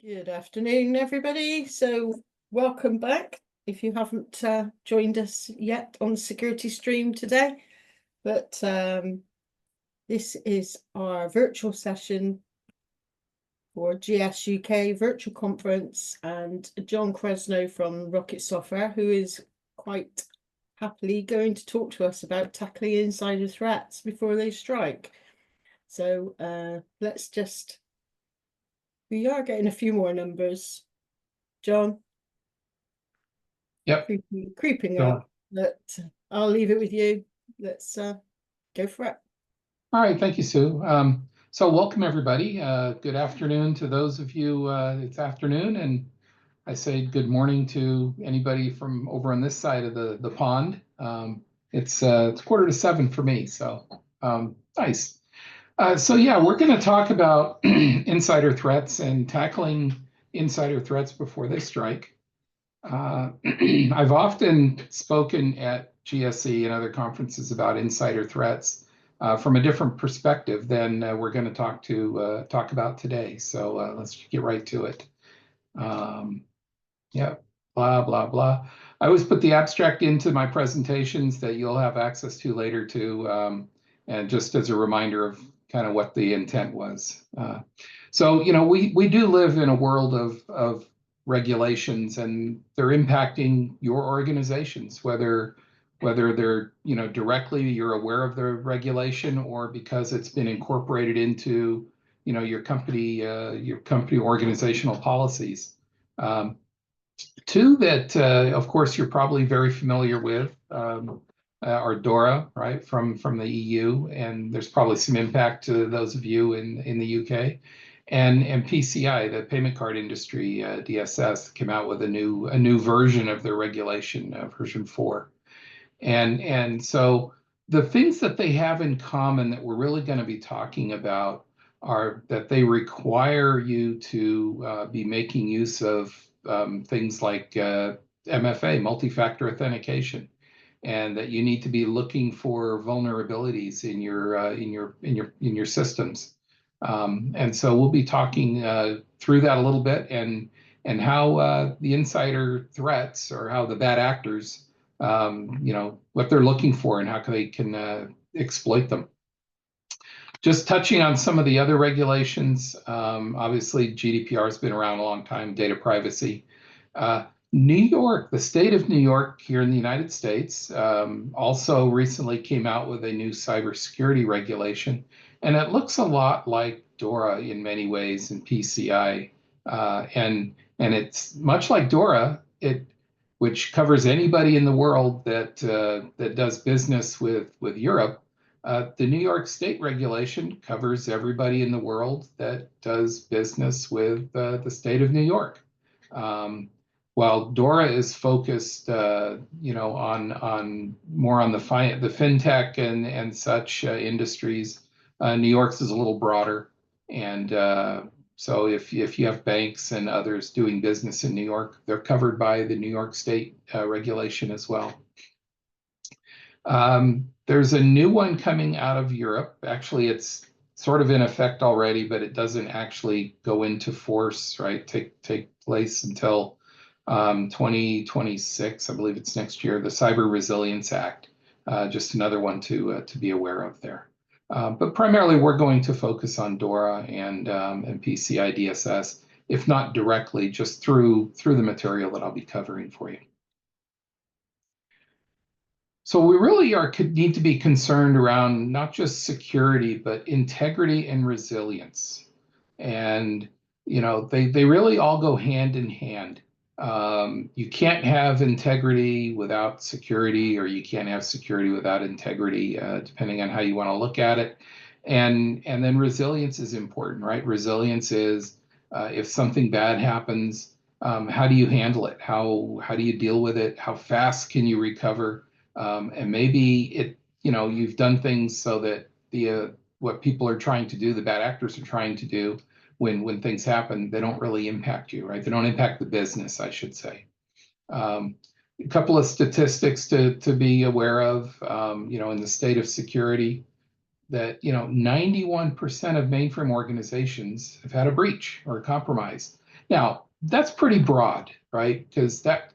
Good afternoon, everybody. So welcome back if you haven't joined us yet on the Security Stream today. But this is our virtual session for GS UK virtual conference, and John Cresno from Rocket Software, who is quite happily going to talk to us about tackling insider threats before they strike. So we are getting a few more numbers, John. Yep. Creeping up, but I'll leave it with you. Let's go for it. All right, thank you, Sue. So welcome everybody. Good afternoon to those of you. It's afternoon, and I say good morning to anybody from over on this side of the pond. It's 6:45 for me, so nice. So yeah, we're going to talk about insider threats and tackling insider threats before they strike. I've often spoken at GSE and other conferences about insider threats from a different perspective than we're going to talk about today. So let's get right to it. Yeah, blah, blah, blah. I always put the abstract into my presentations that you'll have access to later too, and just as a reminder of kind of what the intent was. So, you know, we do live in a world of regulations, and they're impacting your organizations, whether they're, you know, directly you're aware of the regulation, or because it's been incorporated into, you know, your company organizational policies. Two that, of course, you're probably very familiar with are DORA, right, from the EU, and there's probably some impact to those of you in the UK, and PCI, the payment card industry, DSS, came out with a new version of their regulation, version 4, and so the things that they have in common that we're really going to be talking about are that they require you to be making use of things like MFA, multi-factor authentication, and that you need to be looking for vulnerabilities in your systems. And so we'll be talking through that a little bit, and how the insider threats, or how the bad actors, you know, what they're looking for and how they can exploit them. Just touching on some of the other regulations, obviously GDPR has been around a long time, data privacy. New York, the state of New York here in the United States, also recently came out with a new cybersecurity regulation, and it looks a lot like DORA in many ways, and PCI, and it's much like DORA, which covers anybody in the world that does business with Europe. The New York State regulation covers everybody in the world that does business with the state of New York. While DORA is focused, you know, on more on the fintech and such industries, New York's is a little broader, and so if you have banks and others doing business in New York, they're covered by the New York State regulation as well. There's a new one coming out of Europe. Actually, it's sort of in effect already, but it doesn't actually go into force, right? Take place until 2026. I believe it's next year. The Cyber Resilience Act, just another one to be aware of there. But primarily, we're going to focus on DORA and PCI DSS, if not directly, just through the material that I'll be covering for you. So we really need to be concerned around not just security, but integrity and resilience. And, you know, they really all go hand in hand. You can't have integrity without security, or you can't have security without integrity, depending on how you want to look at it. And then resilience is important, right? Resilience is if something bad happens, how do you handle it? How do you deal with it? How fast can you recover? And maybe you know, you've done things so that what people are trying to do, the bad actors are trying to do, when things happen, they don't really impact you, right? They don't impact the business, I should say. A couple of statistics to be aware of, you know, in the state of security, that, you know, 91% of mainframe organizations have had a breach or a compromise. Now, that's pretty broad, right? Because that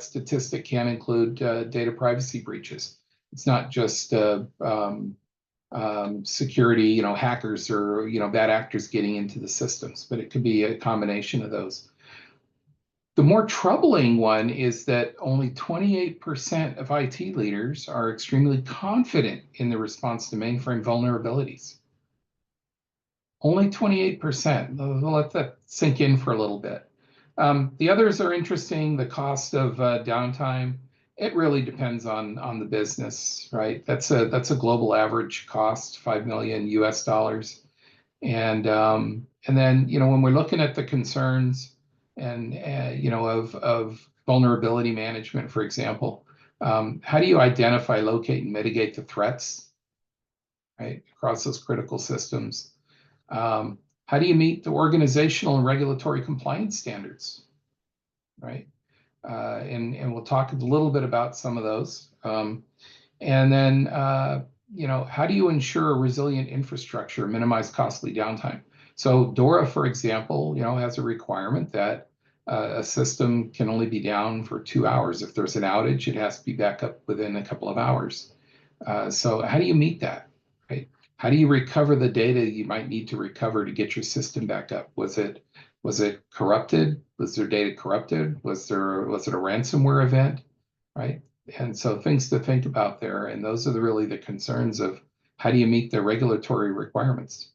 statistic can include data privacy breaches. It's not just security, hackers or, bad actors getting into the systems, but it could be a combination of those. The more troubling one is that only 28% of IT leaders are extremely confident in the response to mainframe vulnerabilities. Only 28%. We'll let that sink in for a little bit. The others are interesting. The cost of downtime, it really depends on the business, right? That's a global average cost, $5 million US. And then when we're looking at the concerns and of vulnerability management, for example, how do you identify, locate, and mitigate the threats, right, across those critical systems? How do you meet the organizational and regulatory compliance standards, right? And we'll talk a little bit about some of those. And then, how do you ensure a resilient infrastructure, minimize costly downtime? So DORA, for example, has a requirement that a system can only be down for 2 hours. If there's an outage, it has to be back up within a couple of hours. So how do you meet that, right? How do you recover the data you might need to recover to get your system back up? Was it corrupted? Was their data corrupted? Was it a ransomware event, right? And so things to think about there. And those are really the concerns of how do you meet the regulatory requirements?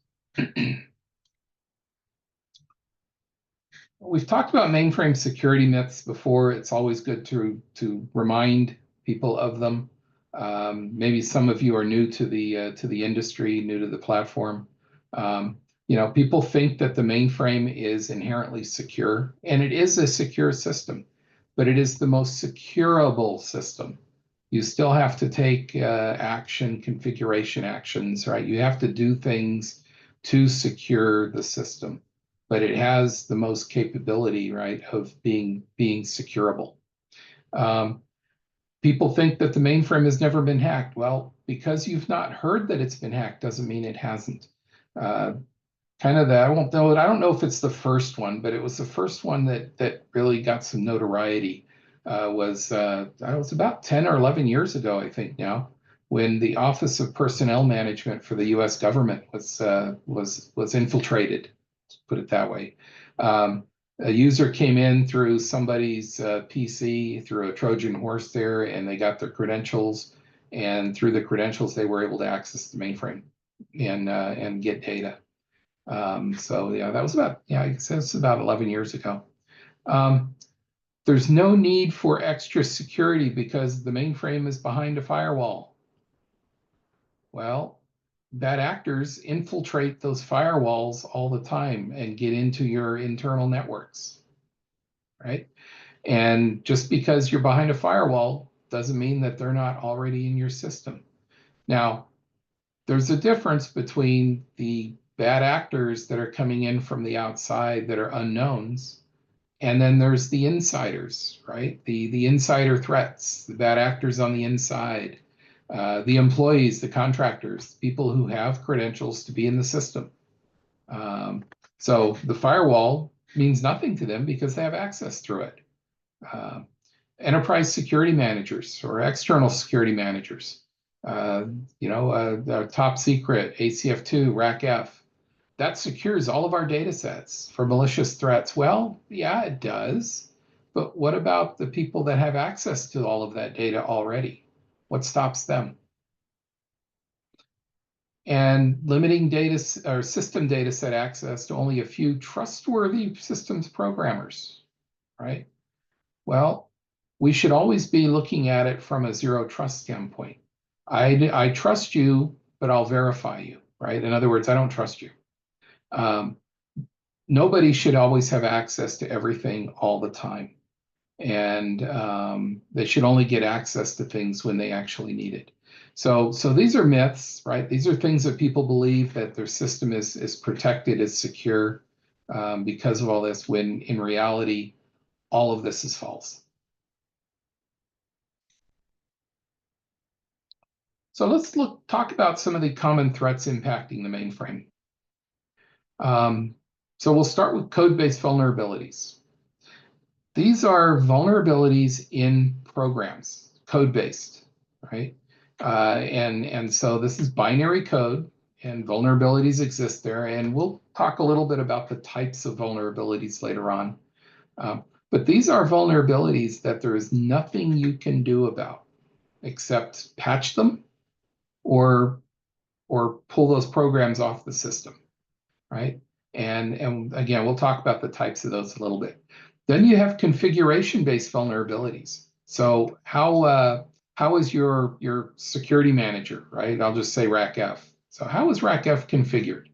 We've talked about mainframe security myths before. It's always good to remind people of them. Maybe some of you are new to the industry, new to the platform. People think that the mainframe is inherently secure, and it is a secure system, but it is the most securable system. You still have to take configuration actions, right? You have to do things to secure the system, but it has the most capability, right, of being secureable. People think that the mainframe has never been hacked. Well, because you've not heard that it's been hacked doesn't mean it hasn't. Kind of that, I don't know if it's the first one, but it was the first one that really got some notoriety. Was about 10 or 11 years ago, I think now, when the Office of Personnel Management for the U.S. government was infiltrated, to put it that way. A user came in through somebody's PC, through a Trojan horse there, and they got their credentials. And through the credentials, they were able to access the mainframe and get data. So yeah, that was about 11 years ago. There's no need for extra security because the mainframe is behind a firewall. Well, bad actors infiltrate those firewalls all the time and get into your internal networks, right? And just because you're behind a firewall doesn't mean that they're not already in your system. Now, there's a difference between the bad actors that are coming in from the outside that are unknowns, and then there's the insiders, right? The insider threats, the bad actors on the inside, the employees, the contractors, people who have credentials to be in the system. So the firewall means nothing to them because they have access through it. Enterprise security managers or external security managers, top secret, ACF2, RACF, that secures all of our data sets for malicious threats. Well, yeah, it does. But what about the people that have access to all of that data already? What stops them? And limiting data or system data set access to only a few trustworthy systems programmers, right? Well, we should always be looking at it from a zero trust standpoint. I trust you, but I'll verify you, right? In other words, I don't trust you. Nobody should always have access to everything all the time. And they should only get access to things when they actually need it. So these are myths, right? These are things that people believe that their system is protected, is secure because of all this, when in reality, all of this is false. So let's talk about some of the common threats impacting the mainframe. So we'll start with code-based vulnerabilities. These are vulnerabilities in programs, code-based, right? And so this is binary code, and vulnerabilities exist there. And we'll talk a little bit about the types of vulnerabilities later on. But these are vulnerabilities that there is nothing you can do about except patch them or pull those programs off the system, right? And again, we'll talk about the types of those a little bit. Then you have configuration-based vulnerabilities. So how is your security manager, right? I'll just say RACF. So how is RACF configured?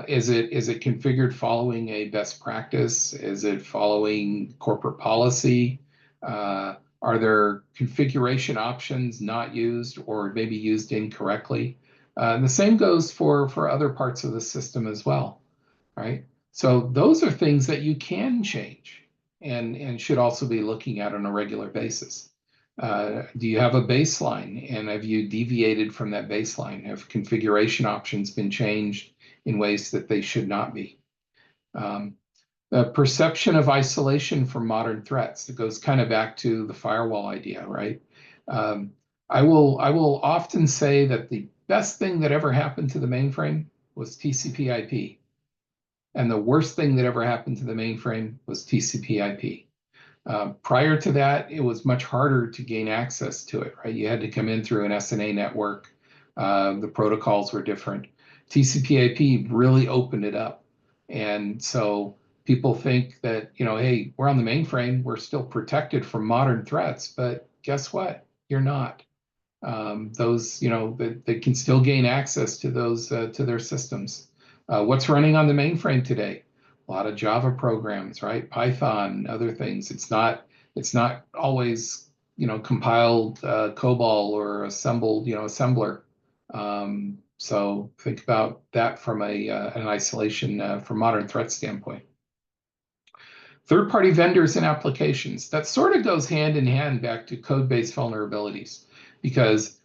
Is it configured following a best practice? Is it following corporate policy? Are there configuration options not used or maybe used incorrectly? And the same goes for other parts of the system as well, right? So those are things that you can change and should also be looking at on a regular basis. Do you have a baseline, and have you deviated from that baseline? Have configuration options been changed in ways that they should not be? The perception of isolation from modern threats. It goes kind of back to the firewall idea, right? I will often say that the best thing that ever happened to the mainframe was TCP/IP, and the worst thing that ever happened to the mainframe was TCP/IP. Prior to that, it was much harder to gain access to it, right? You had to come in through an SNA network. The protocols were different. TCP/IP really opened it up. And so people think that, hey, we're on the mainframe, we're still protected from modern threats, but guess what? You're not. They can still gain access to those, to their systems. What's running on the mainframe today? A lot of Java programs, right? Python, other things. It's not always, compiled COBOL or assembled, assembler. So think about that from an isolation from modern threat standpoint. Third-party vendors and applications. That sort of goes hand in hand back to code-based vulnerabilities, because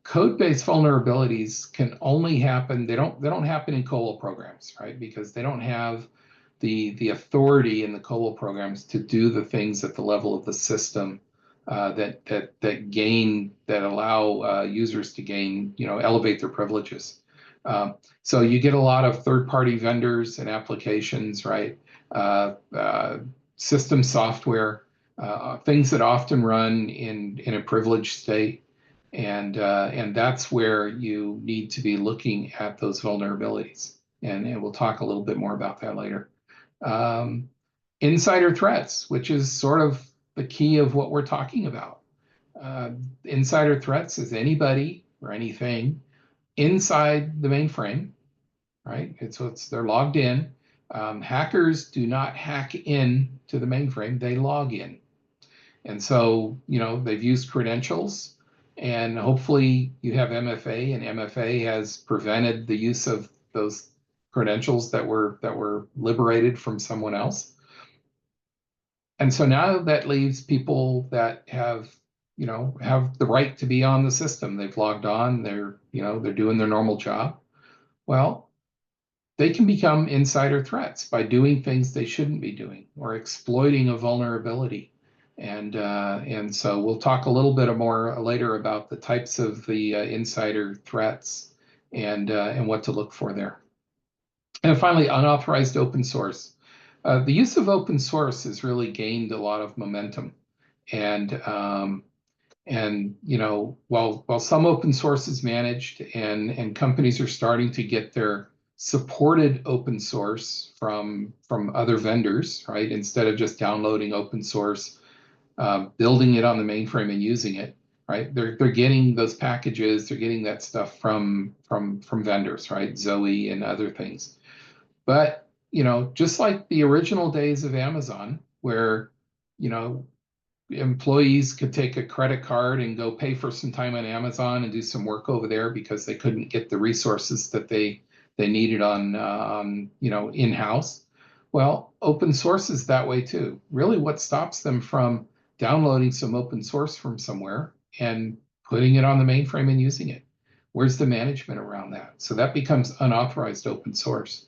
code-based vulnerabilities can only happen. They don't happen in COBOL programs, right? Because they don't have the authority in the COBOL programs to do the things at the level of the system that allow users to gain, elevate their privileges. So you get a lot of third-party vendors and applications, right? System software, things that often run in a privileged state, and that's where you need to be looking at those vulnerabilities, and we'll talk a little bit more about that later. Insider threats, which is sort of the key of what we're talking about. Insider threats is anybody or anything inside the mainframe, right? They're logged in. Hackers do not hack in to the mainframe, they log in. And so, they've used credentials, and hopefully you have MFA, and MFA has prevented the use of those credentials that were liberated from someone else. And so now that leaves people that have the right to be on the system. They've logged on, they're doing their normal job. Well, they can become insider threats by doing things they shouldn't be doing or exploiting a vulnerability. And so we'll talk a little bit more later about the types of the insider threats and what to look for there. And finally, unauthorized open source. The use of open source has really gained a lot of momentum. And while some open source is managed and companies are starting to get their supported open source from other vendors, right? Instead of just downloading open source, building it on the mainframe and using it, right? They're getting those packages, they're getting that stuff from vendors, right? Zoe and other things. But just like the original days of Amazon, where employees could take a credit card and go pay for some time on Amazon and do some work over there because they couldn't get the resources that they needed on in-house. Well, open source is that way too. Really, what stops them from downloading some open source from somewhere and putting it on the mainframe and using it? Where's the management around that? So that becomes unauthorized open source.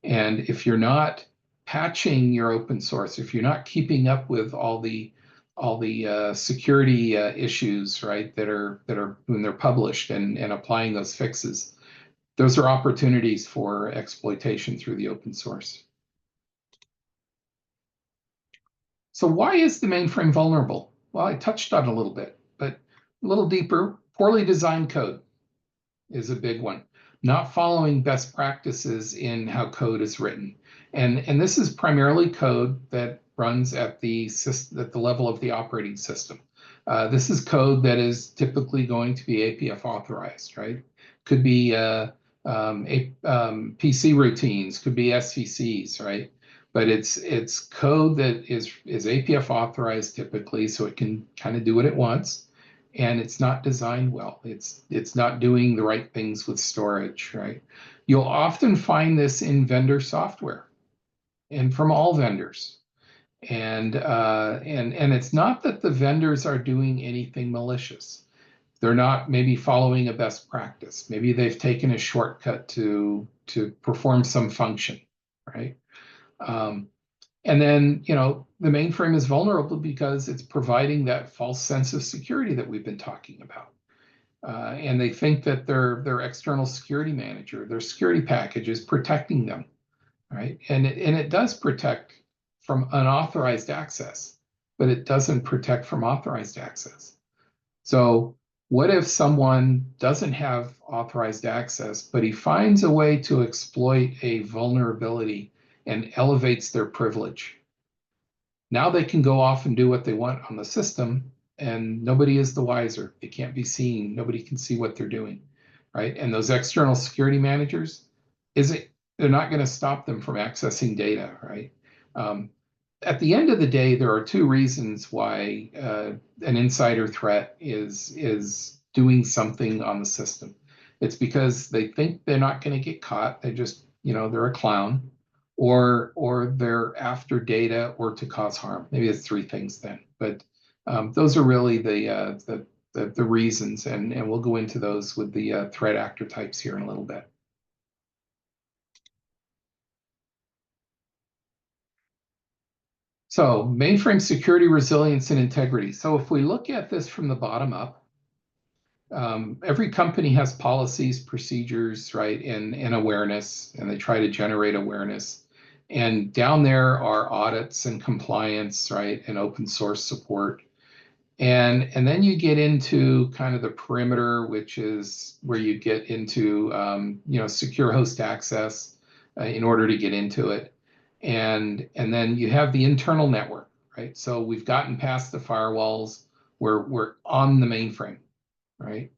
And if you're not patching your open source, if you're not keeping up with all the security issues, right, that are when they're published and applying those fixes, those are opportunities for exploitation through the open source. So why is the mainframe vulnerable? Well, I touched on it a little bit, but a little deeper. Poorly designed code is a big one. Not following best practices in how code is written. And this is primarily code that runs at the level of the operating system. This is code that is typically going to be APF authorized, right? Could be PC routines, could be SVCs, right? But it's code that is APF authorized typically, so it can kind of do what it wants. And it's not designed well. It's not doing the right things with storage, right? You'll often find this in vendor software and from all vendors. And it's not that the vendors are doing anything malicious. They're not maybe following a best practice. Maybe they've taken a shortcut to perform some function, right? And then, the mainframe is vulnerable because it's providing that false sense of security that we've been talking about. And they think that their external security manager, their security package is protecting them, right? And it does protect from unauthorized access, but it doesn't protect from authorized access. So what if someone doesn't have authorized access, but he finds a way to exploit a vulnerability and elevates their privilege? Now they can go off and do what they want on the system, and nobody is the wiser. They can't be seen. Nobody can see what they're doing, right? And those external security managers, they're not going to stop them from accessing data, right? At the end of the day, there are two reasons why an insider threat is doing something on the system. It's because they think they're not going to get caught. They just, they're a clown, or they're after data or to cause harm. Maybe it's three things then, but those are really the reasons, and we'll go into those with the threat actor types here in a little bit. So mainframe security, resilience, and integrity. So if we look at this from the bottom up, every company has policies, procedures, right, and awareness, and they try to generate awareness. And down there are audits and compliance, right, and open source support. And then you get into kind of the perimeter, which is where you get into, secure host access in order to get into it. And then you have the internal network, right? So we've gotten past the firewalls. We're on the mainframe, right?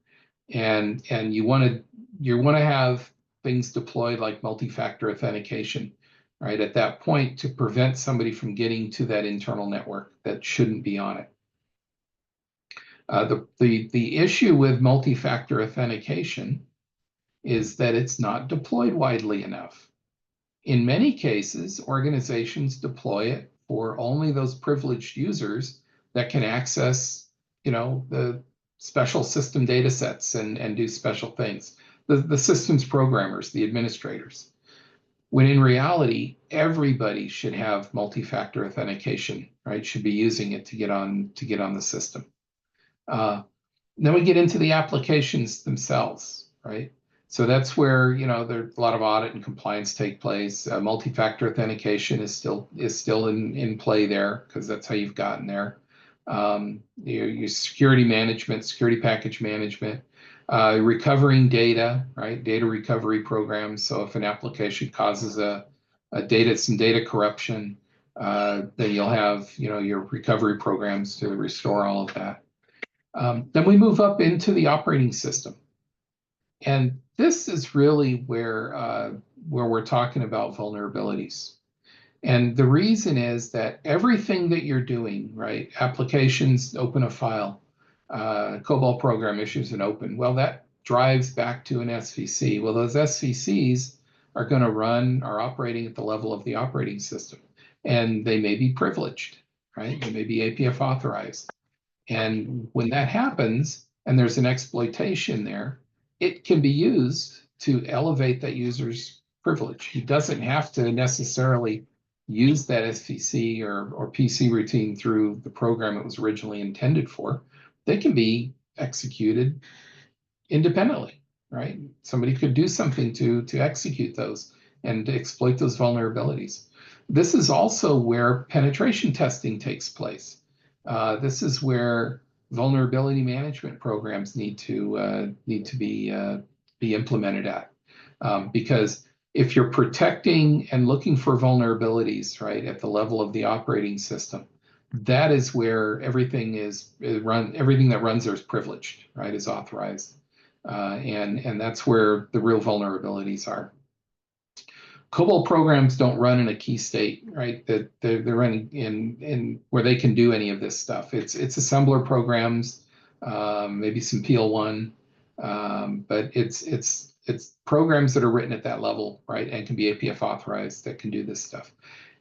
And you want to have things deployed like multi-factor authentication, right? At that point, to prevent somebody from getting to that internal network that shouldn't be on it. The issue with multi-factor authentication is that it's not deployed widely enough. In many cases, organizations deploy it for only those privileged users that can access, the special system data sets and do special things. The systems programmers, the administrators. When in reality, everybody should have multi-factor authentication, right? Should be using it to get on the system. Then we get into the applications themselves, right? So that's where, there's a lot of audit and compliance take place. Multi-factor authentication is still in play there, because that's how you've gotten there. Your security management, security package management, recovering data, right? Data recovery programs. So if an application causes some data corruption, then you'll have, your recovery programs to restore all of that. Then we move up into the operating system. And this is really where we're talking about vulnerabilities. And the reason is that everything that you're doing, right, applications open a file, COBOL program issues an open, well, that drives back to an SVC. Well, those SVCs are going to are operating at the level of the operating system. And they may be privileged, right? They may be APF authorized. And when that happens, and there's an exploitation there, it can be used to elevate that user's privilege. He doesn't have to necessarily use that SVC or PC routine through the program it was originally intended for. They can be executed independently, right? Somebody could do something to execute those and to exploit those vulnerabilities. This is also where penetration testing takes place. This is where vulnerability management programs need to be implemented at, because if you're protecting and looking for vulnerabilities, right, at the level of the operating system, that is where everything that runs there is privileged, right, is authorized. And that's where the real vulnerabilities are. COBOL programs don't run in a key state, right? That they're running in where they can do any of this stuff. It's assembler programs, maybe some PL1, but it's programs that are written at that level, right, and can be APF authorized that can do this stuff.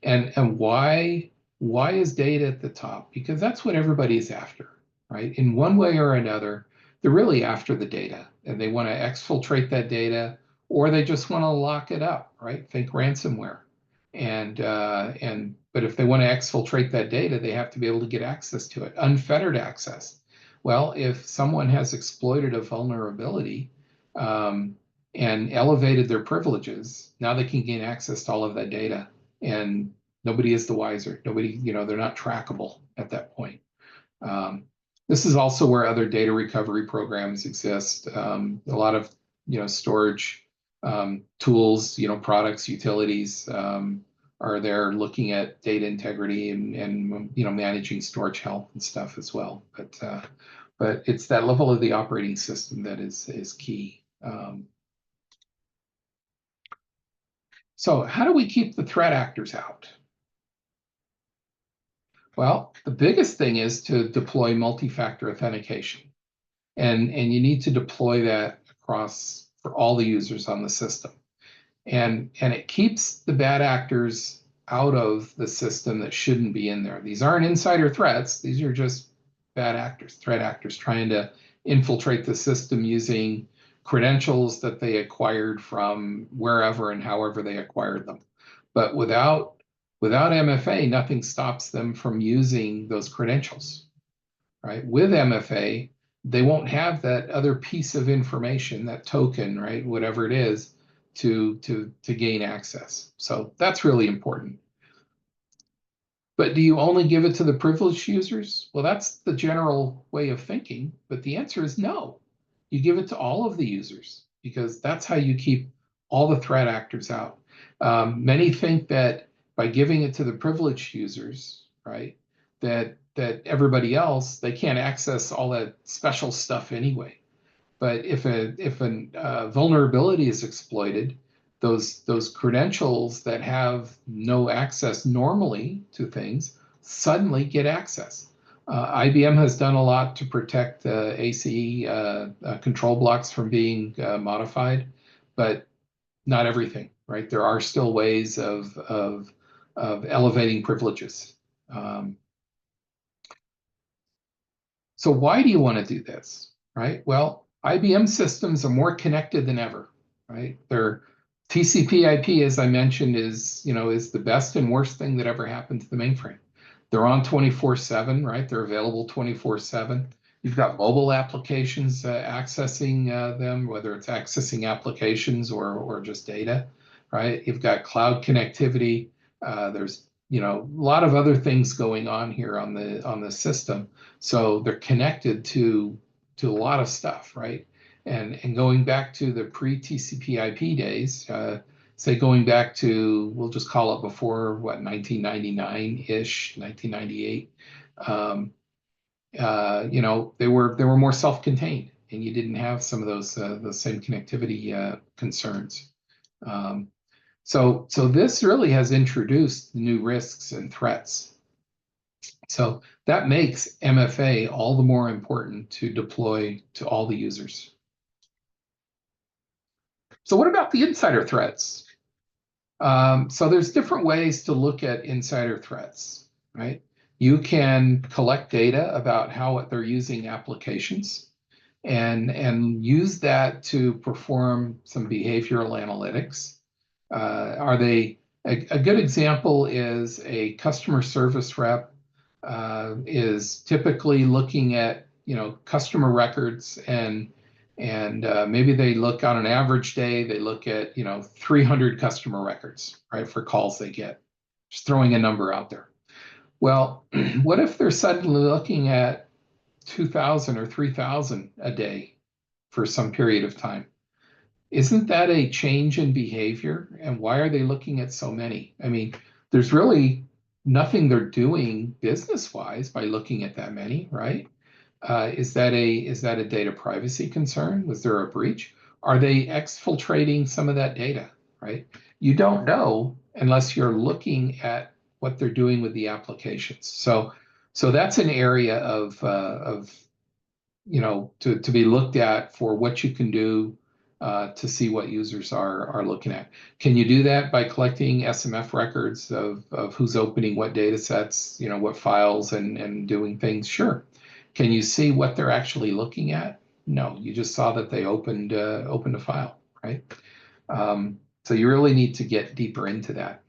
And why is data at the top? Because that's what everybody is after, right? In one way or another, they're really after the data, and they want to exfiltrate that data, or they just want to lock it up, right? Think ransomware. But if they want to exfiltrate that data, they have to be able to get access to it, unfettered access. Well, if someone has exploited a vulnerability and elevated their privileges, now they can gain access to all of that data, and nobody is the wiser. Nobody, they're not trackable at that point. This is also where other data recovery programs exist. A lot of storage tools, products, utilities are there looking at data integrity and managing storage health and stuff as well. But it's that level of the operating system that is key. So how do we keep the threat actors out? Well, the biggest thing is to deploy multi-factor authentication. And you need to deploy that across for all the users on the system. And it keeps the bad actors out of the system that shouldn't be in there. These aren't insider threats. These are just bad actors, threat actors trying to infiltrate the system using credentials that they acquired from wherever and however they acquired them. But without MFA, nothing stops them from using those credentials, right? With MFA, they won't have that other piece of information, that token, right, whatever it is, to gain access. So that's really important. But do you only give it to the privileged users? Well, that's the general way of thinking, but the answer is no. You give it to all of the users, because that's how you keep all the threat actors out. Many think that by giving it to the privileged users, right, that everybody else, they can't access all that special stuff anyway. But if a vulnerability is exploited, those credentials that have no access normally to things suddenly get access. IBM has done a lot to protect ACE control blocks from being modified, but not everything, right? There are still ways of elevating privileges. So why do you want to do this, right? Well, IBM systems are more connected than ever, right? Their TCP/IP, as I mentioned, is the best and worst thing that ever happened to the mainframe. They're on 24/7, right? They're available 24/7. You've got mobile applications accessing them, whether it's accessing applications or just data, right? You've got cloud connectivity. There's a lot of other things going on here on the system. So they're connected to a lot of stuff, right? And going back to the pre-TCP/IP days, say going back to, we'll just call it before, 1999-ish, 1998, they were more self-contained, and you didn't have some of those the same connectivity concerns. So this really has introduced new risks and threats. So that makes MFA all the more important to deploy to all the users. So what about the insider threats? So there's different ways to look at insider threats, right? You can collect data about how they're using applications and use that to perform some behavioral analytics. Are they a good example is a customer service rep is typically looking at customer records and maybe they look on an average day, they look at 300 customer records, right, for calls they get. Just throwing a number out there. Well, what if they're suddenly looking at 2,000 or 3,000 a day for some period of time? Isn't that a change in behavior? And why are they looking at so many? I mean, there's really nothing they're doing business-wise by looking at that many, right? Is that a data privacy concern? Was there a breach? Are they exfiltrating some of that data, right? You don't know unless you're looking at what they're doing with the applications. So that's an area of to be looked at for what you can do to see what users are looking at. Can you do that by collecting SMF records of who's opening what data sets, what files and doing things? Sure. Can you see what they're actually looking at? No, you just saw that they opened a file, right? So you really need to get deeper into that.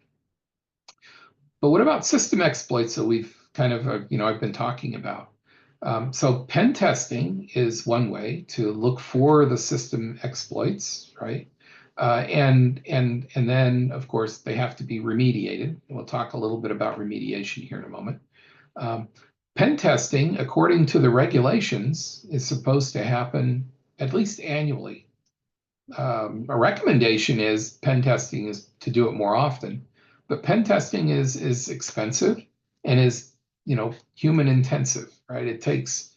But what about system exploits that we've kind of, I've been talking about? So pen testing is one way to look for the system exploits, right? And then, of course, they have to be remediated. We'll talk a little bit about remediation here in a moment. Pen testing, according to the regulations, is supposed to happen at least annually. A recommendation is pen testing is to do it more often, but pen testing is expensive and is human intensive, right? It takes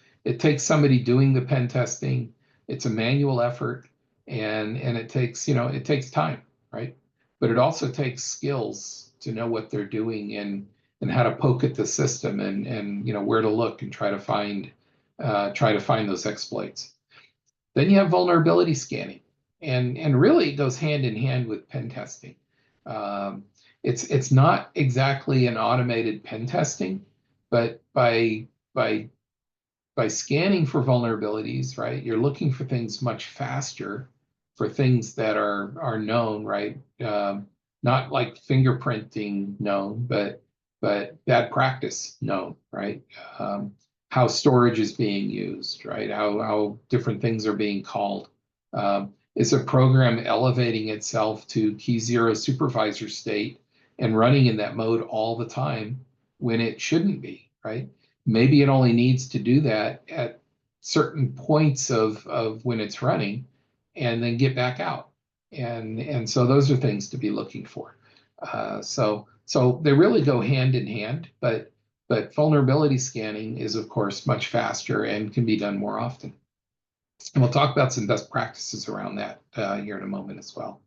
somebody doing the pen testing. It's a manual effort, and it takes time, right? But it also takes skills to know what they're doing and how to poke at the system and where to look and try to find those exploits. Then you have vulnerability scanning, and really it goes hand in hand with pen testing. It's not exactly an automated pen testing, but by scanning for vulnerabilities, right, you're looking for things much faster, for things that are known, right? Not like fingerprinting known, but bad practice known, right? How storage is being used, right? How different things are being called. Is a program elevating itself to key zero supervisor state and running in that mode all the time when it shouldn't be, right? Maybe it only needs to do that at certain points of when it's running and then get back out. And so those are things to be looking for. So they really go hand in hand, but vulnerability scanning is, of course, much faster and can be done more often. And we'll talk about some best practices around that here in a moment as well.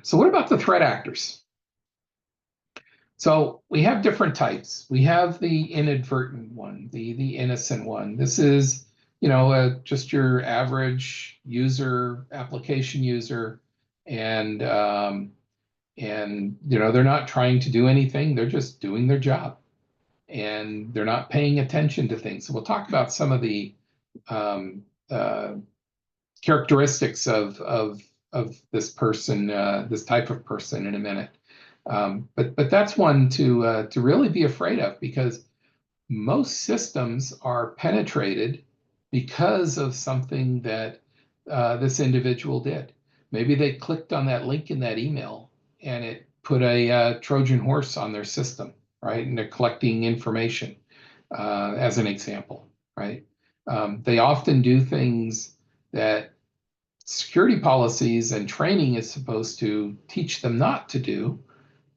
So what about the threat actors? So we have different types. We have the inadvertent one, the innocent one. This is, just your average user, application user, and they're not trying to do anything. They're just doing their job, and they're not paying attention to things. So we'll talk about some of the characteristics of this person, this type of person, in a minute. But that's one to really be afraid of, because most systems are penetrated because of something that this individual did. Maybe they clicked on that link in that email and it put a Trojan horse on their system, right? And they're collecting information, as an example, right? They often do things that security policies and training is supposed to teach them not to do,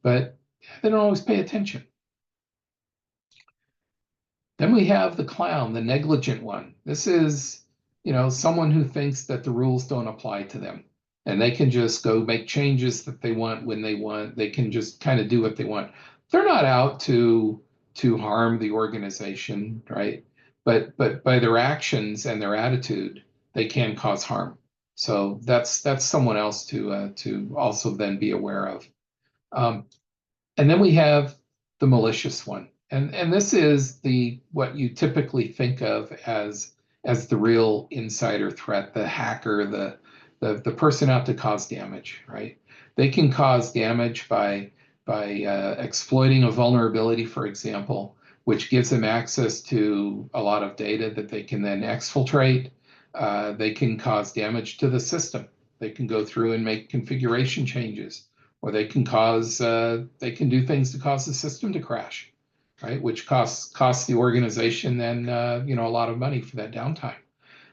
but they don't always pay attention. Then we have the clown, the negligent one. This is, someone who thinks that the rules don't apply to them, and they can just go make changes that they want when they want. They can just kind of do what they want. They're not out to harm the organization, right? But by their actions and their attitude, they can cause harm. So that's someone else to also then be aware of. And then we have the malicious one. And this is what you typically think of as the real insider threat, the hacker, the person out to cause damage, right? They can cause damage by exploiting a vulnerability, for example, which gives them access to a lot of data that they can then exfiltrate. They can cause damage to the system. They can go through and make configuration changes, or they can do things to cause the system to crash, right? Which costs the organization then a lot of money for that downtime.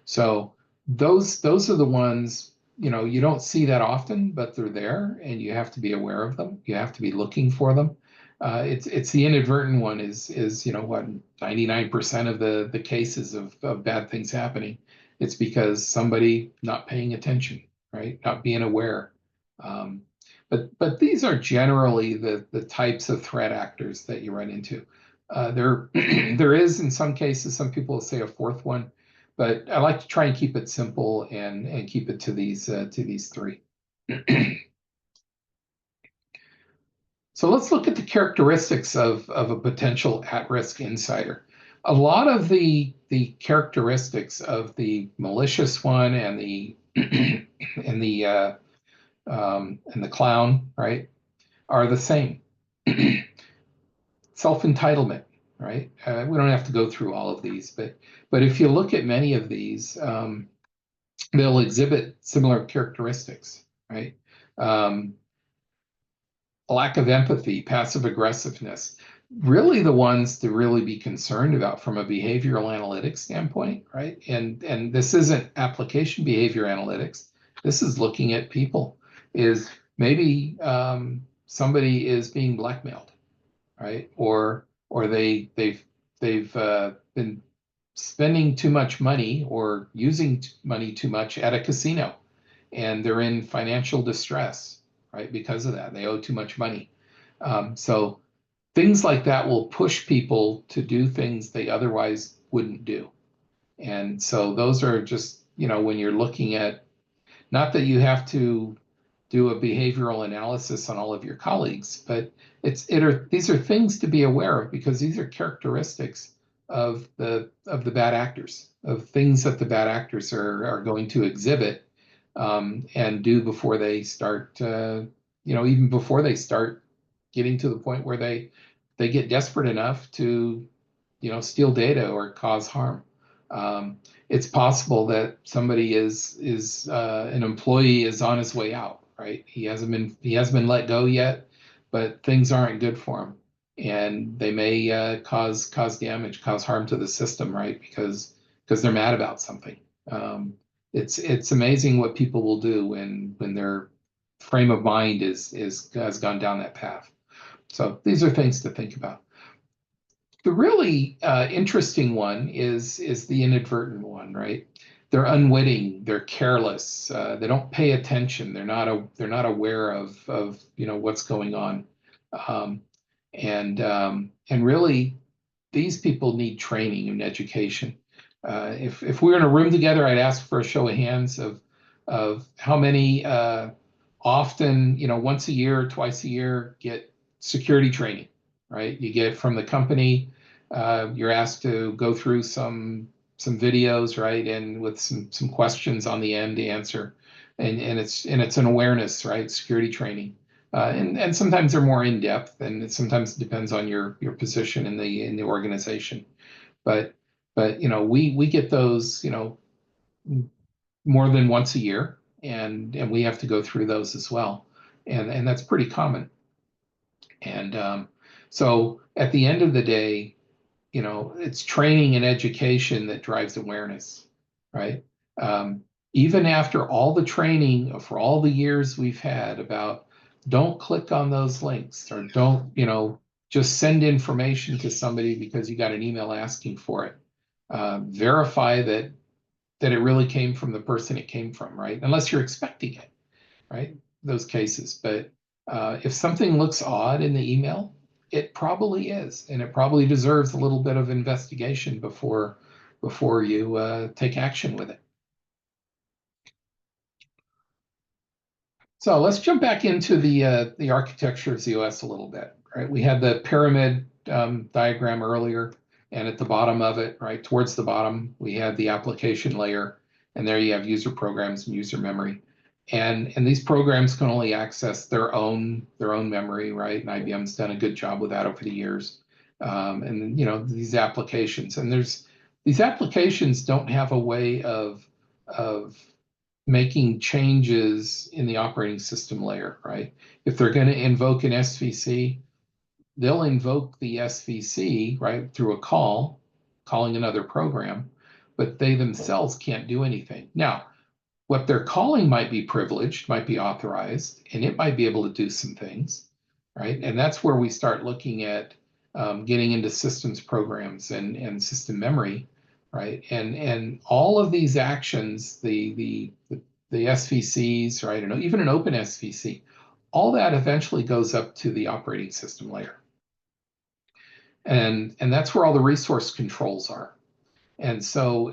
So those are the ones, you don't see that often, but they're there, and you have to be aware of them. You have to be looking for them. It's the inadvertent one is what 99% of the cases of bad things happening. It's because somebody not paying attention, right? Not being aware. But these are generally the types of threat actors that you run into. There is, in some cases, some people say a fourth one, but I like to try and keep it simple and keep it to these three. So let's look at the characteristics of a potential at-risk insider. A lot of the characteristics of the malicious one and the and the clown, right, are the same. Self-entitlement, right? We don't have to go through all of these, but if you look at many of these, they'll exhibit similar characteristics, right? A lack of empathy, passive aggressiveness, really the ones to really be concerned about from a behavioral analytics standpoint, right? And this isn't application behavior analytics. This is looking at people. Is maybe somebody is being blackmailed, right? Or they've been spending too much money or using money too much at a casino, and they're in financial distress, right? Because of that, they owe too much money. So things like that will push people to do things they otherwise wouldn't do. And so those are just, when you're looking at, not that you have to do a behavioral analysis on all of your colleagues, but these are things to be aware of, because these are characteristics of the bad actors, of things that the bad actors are going to exhibit and do before they start, even before they start getting to the point where they get desperate enough to, steal data or cause harm. It's possible that somebody is an employee is on his way out, right? He hasn't been let go yet, but things aren't good for him, and they may cause damage, cause harm to the system, right? Because they're mad about something. It's amazing what people will do when their frame of mind has gone down that path. So these are things to think about. The really interesting one is the inadvertent one, right? They're unwitting, they're careless, they don't pay attention, they're not aware of what's going on, and really these people need training and education. If we were in a room together, I'd ask for a show of hands of how many often, once a year or twice a year, get security training, right? You get from the company. You're asked to go through some videos, right, and with some questions on the end to answer, and it's an awareness, right, security training, and sometimes they're more in depth, and it sometimes depends on your position in the organization, but we get those more than once a year, and we have to go through those as well, and that's pretty common, and so at the end of the day, it's training and education that drives awareness, right? Even after all the training for all the years we've had about don't click on those links, or don't, just send information to somebody because you got an email asking for it. Verify that it really came from the person it came from, right? Unless you're expecting it, right? Those cases. But if something looks odd in the email, it probably is, and it probably deserves a little bit of investigation before you take action with it. So let's jump back into the architecture of ZOS a little bit, right? We had the pyramid diagram earlier, and at the bottom of it, right, towards the bottom, we had the application layer, and there you have user programs and user memory. And these programs can only access their own memory, right? And IBM's done a good job with that over the years. And you know, these applications, and these applications don't have a way of making changes in the operating system layer, right? If they're going to invoke an SVC, they'll invoke the SVC, right, through a call, calling another program, but they themselves can't do anything. Now, what they're calling might be privileged, might be authorized, and it might be able to do some things, right? And that's where we start looking at getting into systems programs and system memory, right? And all of these actions, the SVCs, right, and even an open SVC, all that eventually goes up to the operating system layer. And that's where all the resource controls are. And so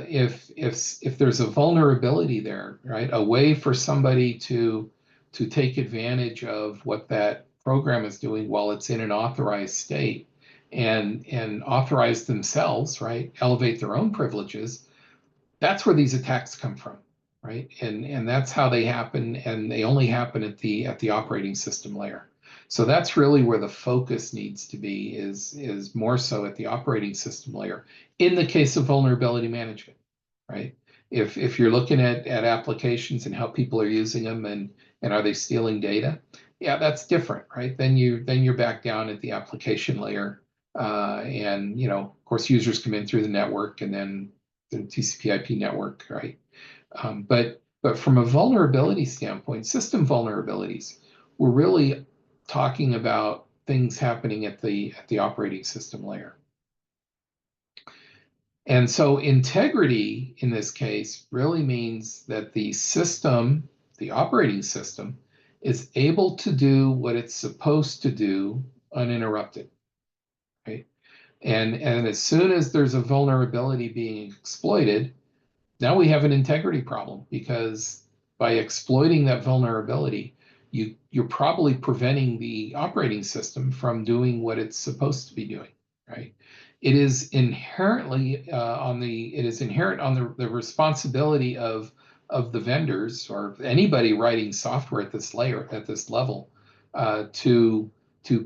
if there's a vulnerability there, right, a way for somebody to take advantage of what that program is doing while it's in an authorized state and authorize themselves, right, elevate their own privileges, that's where these attacks come from, right? And that's how they happen, and they only happen at the operating system layer. So that's really where the focus needs to be, is more so at the operating system layer in the case of vulnerability management, right? If you're looking at applications and how people are using them and are they stealing data, yeah, that's different, right? Then you're back down at the application layer, and you know, of course, users come in through the network and then the TCP/IP network, right? But from a vulnerability standpoint, system vulnerabilities, we're really talking about things happening at the operating system layer. And so integrity in this case really means that the system, the operating system, is able to do what it's supposed to do uninterrupted, right? And as soon as there's a vulnerability being exploited, now we have an integrity problem, because by exploiting that vulnerability, you're probably preventing the operating system from doing what it's supposed to be doing, right? It is inherently inherent on the responsibility of the vendors or anybody writing software at this layer, at this level, to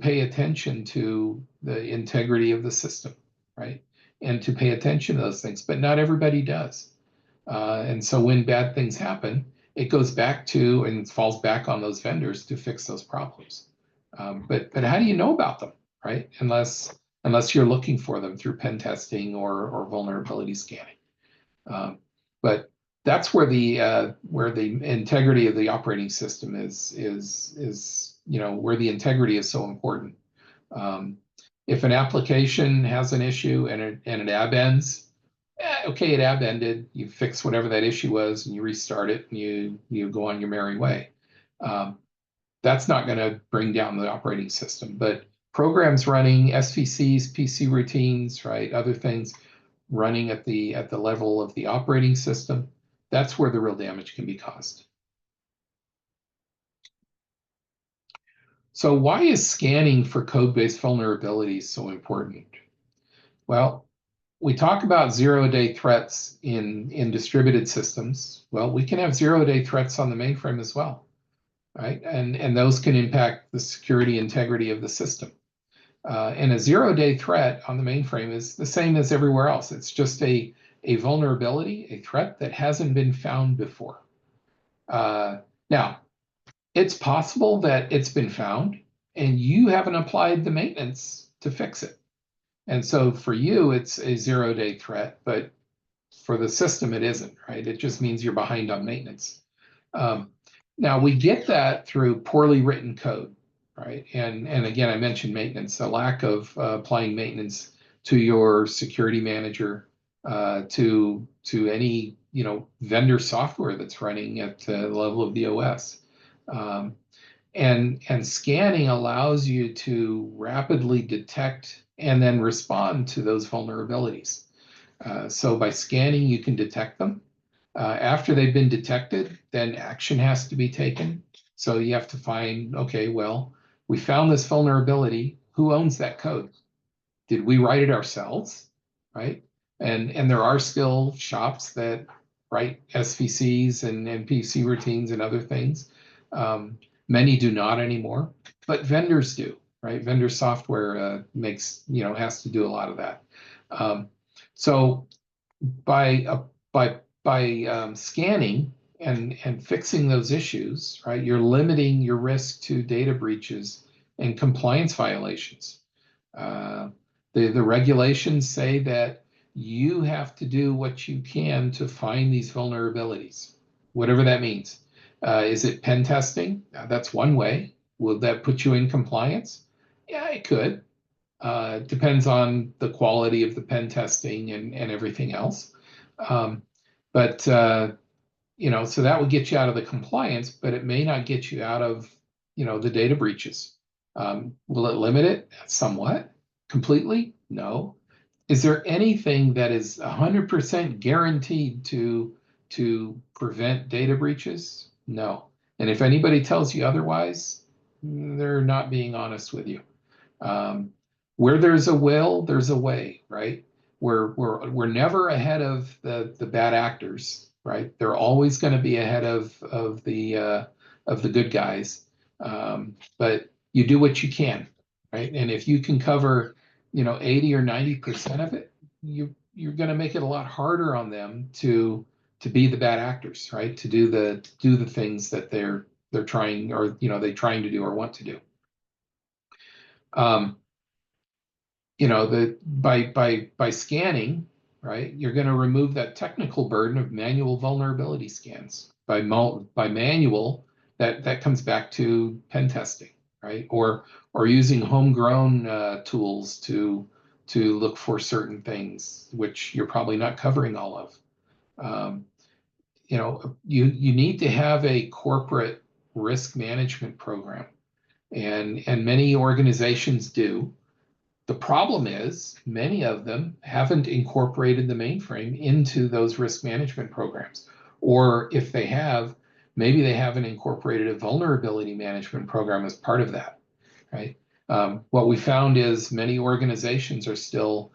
pay attention to the integrity of the system, right? And to pay attention to those things, but not everybody does. And so when bad things happen, it goes back to and falls back on those vendors to fix those problems. But how do you know about them, right? Unless you're looking for them through pen testing or vulnerability scanning. But that's where the integrity of the operating system is you know, where the integrity is so important. If an application has an issue and it abends, okay, it abended, you fix whatever that issue was and you restart it and you go on your merry way. That's not going to bring down the operating system, but programs running SVCs, PC routines, right, other things running at the level of the operating system, that's where the real damage can be caused. So why is scanning for code-based vulnerabilities so important? Well, we talk about zero-day threats in distributed systems. Well, we can have zero-day threats on the mainframe as well, right? And those can impact the security integrity of the system. And a zero-day threat on the mainframe is the same as everywhere else. It's just a vulnerability, a threat that hasn't been found before. Now, it's possible that it's been found and you haven't applied the maintenance to fix it. And so for you, it's a zero-day threat, but for the system, it isn't, right? It just means you're behind on maintenance. Now, we get that through poorly written code, right? And again, I mentioned maintenance, a lack of applying maintenance to your security manager, to any, you know, vendor software that's running at the level of the OS. And scanning allows you to rapidly detect and then respond to those vulnerabilities. So by scanning, you can detect them. After they've been detected, then action has to be taken. So you have to find, okay, well, we found this vulnerability. Who owns that code? Did we write it ourselves, right? And there are still shops that write SVCs and PVC routines and other things. Many do not anymore, but vendors do, right? Vendor software makes, has to do a lot of that. So by scanning and fixing those issues, right, you're limiting your risk to data breaches and compliance violations. The regulations say that you have to do what you can to find these vulnerabilities, whatever that means. Is it pen testing? That's one way. Will that put you in compliance? Yeah, it could. Depends on the quality of the pen testing and everything else. But so that would get you out of the compliance, but it may not get you out of, the data breaches. Will it limit it somewhat? Completely? No. Is there anything that is 100% guaranteed to prevent data breaches? No. And if anybody tells you otherwise, they're not being honest with you. Where there's a will, there's a way, right? We're never ahead of the bad actors, right? They're always going to be ahead of the good guys. But you do what you can, right? And if you can cover, 80 or 90% of it, you're going to make it a lot harder on them to be the bad actors, right? To do the things that they're trying, or they're trying to do or want to do. By scanning, right, you're going to remove that technical burden of manual vulnerability scans. By manual, that comes back to pen testing, right, or using homegrown tools to look for certain things, which you're probably not covering all of. You need to have a corporate risk management program, and many organizations do. The problem is many of them haven't incorporated the mainframe into those risk management programs. Or if they have, maybe they haven't incorporated a vulnerability management program as part of that, right? What we found is many organizations are still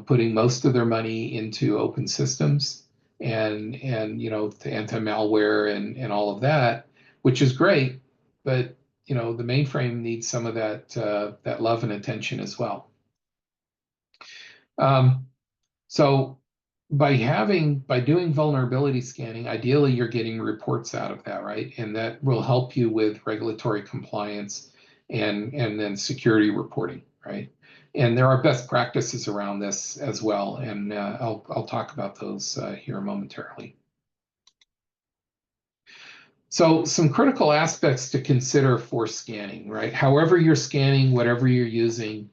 putting most of their money into open systems and to anti-malware and all of that, which is great, but the mainframe needs some of that love and attention as well. So by doing vulnerability scanning, ideally you're getting reports out of that, right? And that will help you with regulatory compliance and then security reporting, right? And there are best practices around this as well, and I'll talk about those here momentarily. So some critical aspects to consider for scanning, right? However you're scanning, whatever you're using,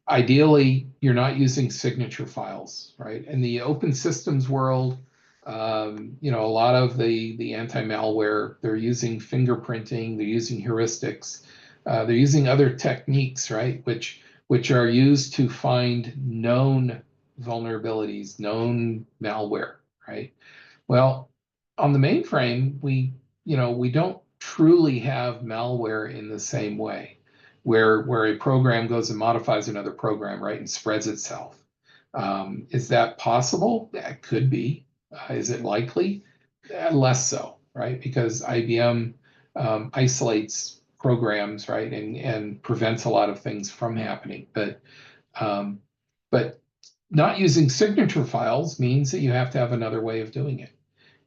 ideally you're not using signature files, right? In the open systems world, a lot of the anti-malware, they're using fingerprinting, they're using heuristics, they're using other techniques, right? Which are used to find known vulnerabilities, known malware, right? Well, on the mainframe, we don't truly have malware in the same way, where a program goes and modifies another program, right, and spreads itself. Is that possible? That could be. Is it likely? Less so, right? Because IBM isolates programs, right, and prevents a lot of things from happening. But not using signature files means that you have to have another way of doing it.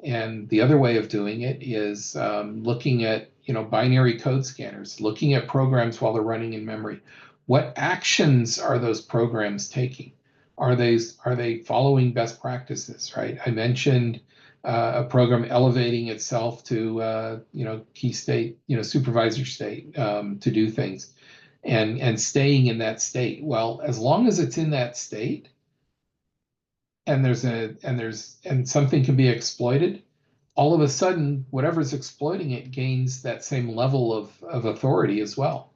And the other way of doing it is looking at binary code scanners, looking at programs while they're running in memory. What actions are those programs taking? Are they following best practices, right? I mentioned a program elevating itself to key state, supervisor state to do things, and staying in that state. Well, as long as it's in that state, and something can be exploited, all of a sudden, whatever's exploiting it gains that same level of authority as well.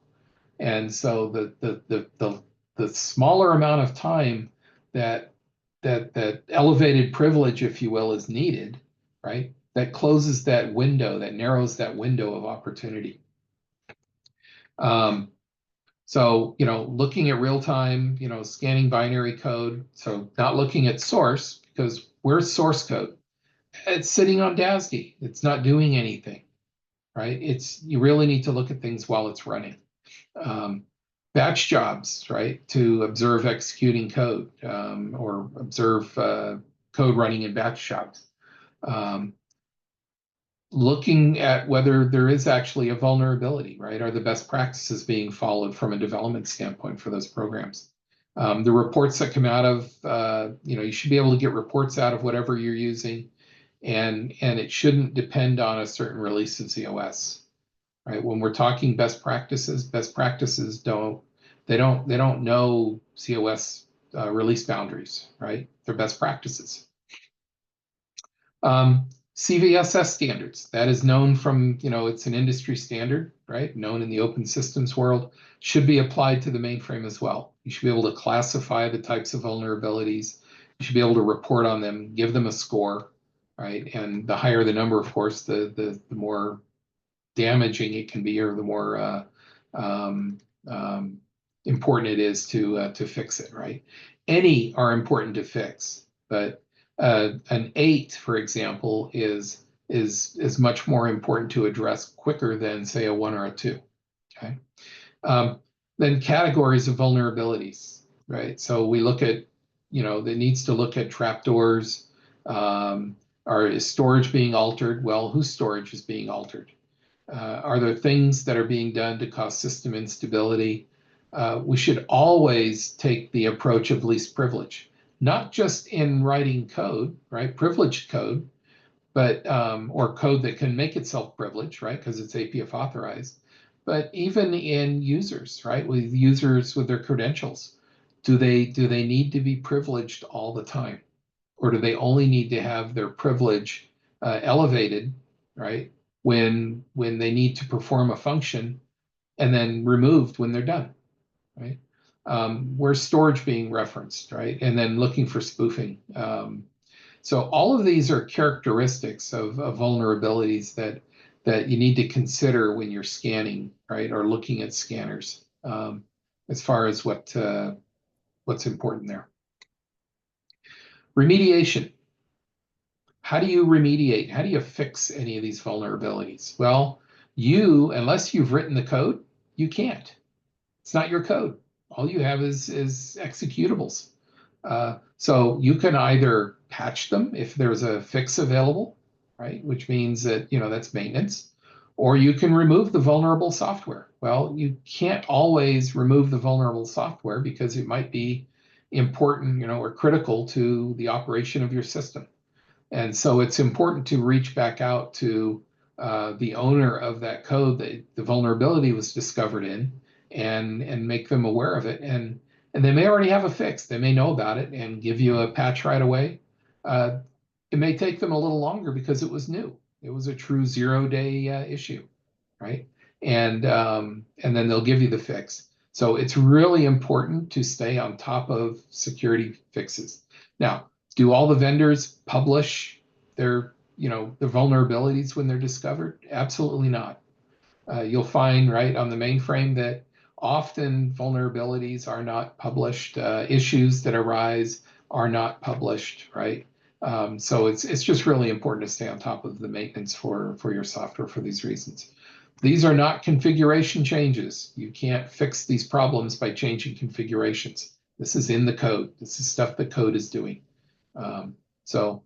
And so the smaller amount of time that elevated privilege, if you will, is needed, right? That closes that window, that narrows that window of opportunity. So, looking at real time, scanning binary code. So not looking at source, because where's source code? it's sitting on DASD. It's not doing anything, right? You really need to look at things while it's running. Batch jobs, right? To observe executing code or observe code running in batch jobs. Looking at whether there is actually a vulnerability, right? Are the best practices being followed from a development standpoint for those programs? The reports that come out of, you should be able to get reports out of whatever you're using, and it shouldn't depend on a certain release of ZOS, right? When we're talking best practices don't know COS release boundaries, right? They're best practices. CVSS standards, that is known from, it's an industry standard, right? Known in the open systems world, should be applied to the mainframe as well. You should be able to classify the types of vulnerabilities. You should be able to report on them, give them a score, right? And the higher the number, of course, the more damaging it can be, or the more important it is to fix it, right? Any are important to fix, but an 8, for example, is much more important to address quicker than, say, a 1 or a 2. Okay. Then categories of vulnerabilities, right? So we look at, that needs to look at trapdoors. Is storage being altered? Well, whose storage is being altered? Are there things that are being done to cause system instability? We should always take the approach of least privilege, not just in writing code, right? Privileged code, but or code that can make itself privileged, right? Because it's APF authorized, but even in users, right? With users with their credentials, do they need to be privileged all the time, or do they only need to have their privilege elevated, right? When they need to perform a function, and then removed when they're done, right? Where's storage being referenced, right? And then looking for spoofing. So all of these are characteristics of vulnerabilities that you need to consider when you're scanning, right? Or looking at scanners as far as what's important there. Remediation. How do you remediate? How do you fix any of these vulnerabilities? Well, unless you've written the code, you can't. It's not your code. All you have is executables. So you can either patch them if there's a fix available, right? Which means that, that's maintenance, or you can remove the vulnerable software. Well, you can't always remove the vulnerable software because it might be important, or critical to the operation of your system. And so it's important to reach back out to the owner of that code that the vulnerability was discovered in, and make them aware of it. And they may already have a fix. They may know about it and give you a patch right away. It may take them a little longer because it was new. It was a true 0-day issue, right? And then they'll give you the fix. So it's really important to stay on top of security fixes. Now, do all the vendors publish their, the vulnerabilities when they're discovered? Absolutely not. You'll find, right, on the mainframe that often vulnerabilities are not published. Issues that arise are not published, right? So it's just really important to stay on top of the maintenance for your software for these reasons. These are not configuration changes. You can't fix these problems by changing configurations. This is in the code. This is stuff the code is doing. So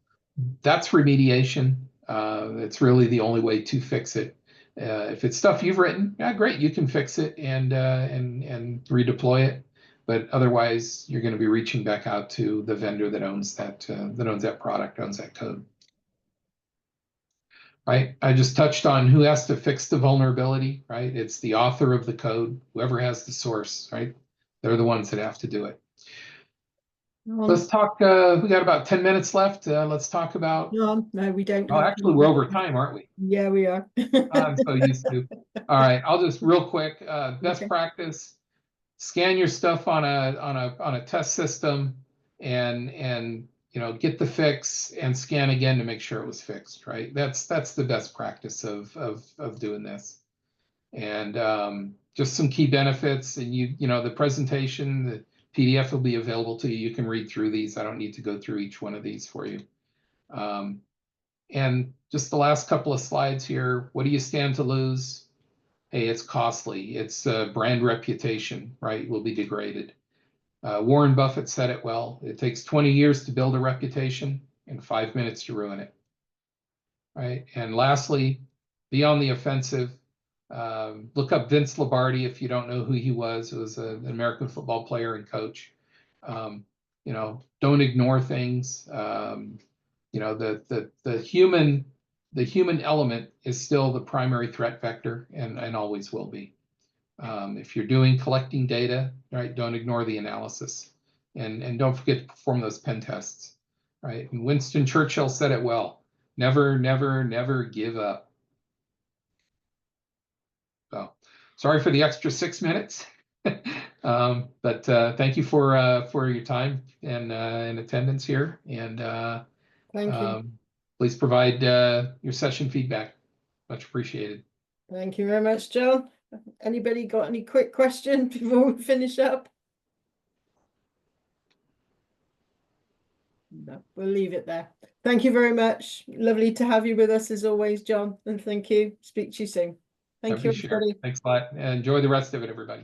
that's remediation. It's really the only way to fix it. If it's stuff you've written, yeah, great, you can fix it and redeploy it. But otherwise, you're going to be reaching back out to the vendor that owns that product, owns that code. Right? I just touched on who has to fix the vulnerability, right? It's the author of the code, whoever has the source, right? They're the ones that have to do it. Let's talk, we got about 10 minutes left. Let's talk about. No, we don't. Oh, actually, we're over time, aren't we? Yeah, we are. I'm so used to. All right, I'll just real quick, best practice, scan your stuff on a test system and get the fix and scan again to make sure it was fixed, right? That's the best practice of doing this. And just some key benefits, and the presentation, the PDF will be available to you. You can read through these. I don't need to go through each one of these for you. And just the last couple of slides here, what do you stand to lose? Hey, it's costly. It's brand reputation, right? Will be degraded. Warren Buffett said it well. It takes 20 years to build a reputation and 5 minutes to ruin it, right? And lastly, be on the offensive. Look up Vince Lombardi if you don't know who he was. It was an American football player and coach. You know, don't ignore things. You know, the human element is still the primary threat vector and always will be. If you're collecting data, right, don't ignore the analysis, and don't forget to perform those pen tests, right? And Winston Churchill said it well: never, never, never give up. So, sorry for the extra 6 minutes, but thank you for your time and attendance here, and Thank you. please provide your session feedback. Much appreciated. Thank you very much, John. Anybody got any quick questions before we finish up? No, we'll leave it there. Thank you very much. Lovely to have you with us as always, John. And thank you. Speak to you soon. Thank you, Appreciate it. everybody. Thanks a lot. Enjoy the rest of it, everybody.